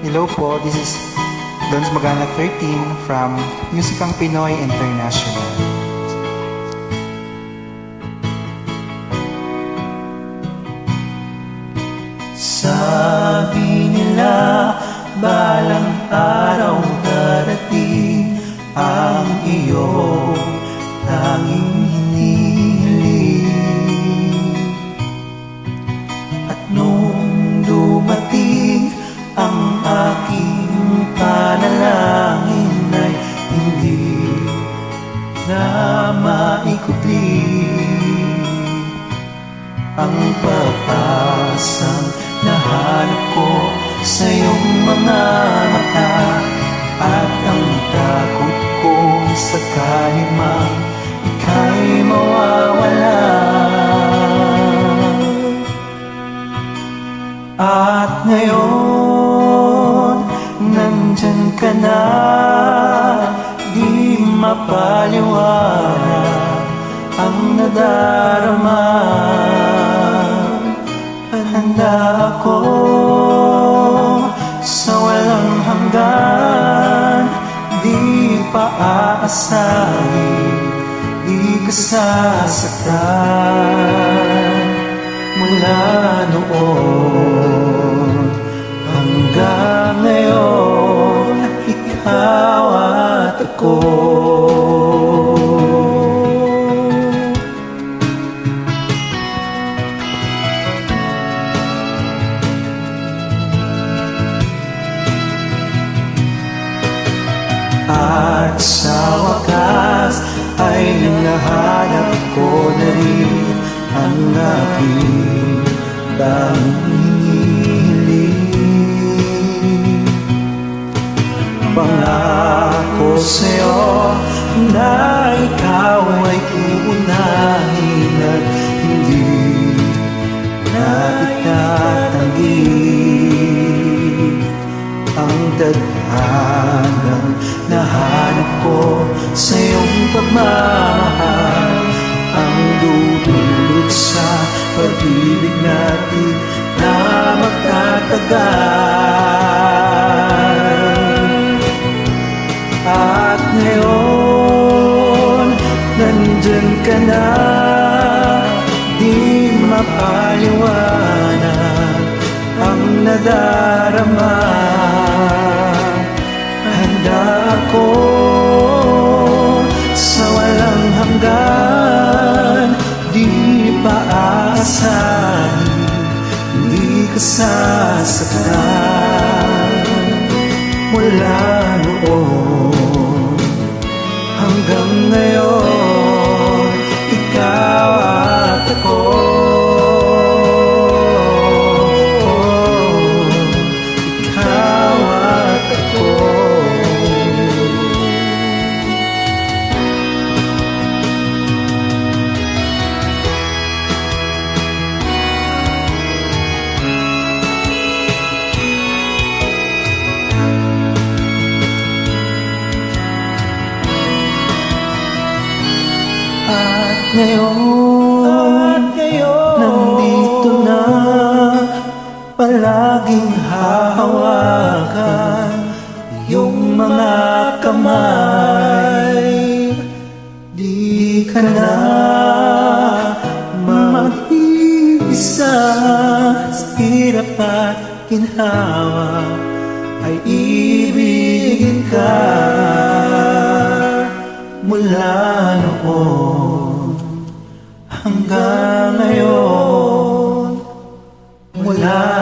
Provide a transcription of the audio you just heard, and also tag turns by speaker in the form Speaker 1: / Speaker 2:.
Speaker 1: Hello po, this is Dons Magana 13 from Musikang Pinoy International.
Speaker 2: Sabi nila, balang araw darating ang iyong tanging hinihiling. At nung dumating ang aking panalangin ay hindi na maikutli ang pag-asang nahanap ko sa iyong mga mata, at ang takot ko sakali mang ika'y mawawala. At ngayon, nandyan ka na, di mapaliwanag ang nadarama. Handa ako sa walang hanggan, di pa aasahin, di ka sasaktan. Mula noon hanggang ngayon, ikaw at ako. At sa wakas ay nahanap ko na rin ang aking hinihiling. Pangako sa'yo na ikaw ay uunahin at hindi na itatanggi. Ang tadhanang nahanap ko sa iyong pagmamahal, ang dudulot sa pag-ibig natin na magtatagal. At ngayon, nandyan ka na, di mapaliwanag ang nadarama. Handa ako sa walang hanggan, di pa aasahin, di ka sasaktan. Mula noon hanggang ngayon, ikaw at ako. Ngayon, nandito na, palaging hahawakan yung mga kamay. Di ka na mag-iisa sa hirap at ginhawa, ay ibigin ka. Mula noon hanggang ngayon, mula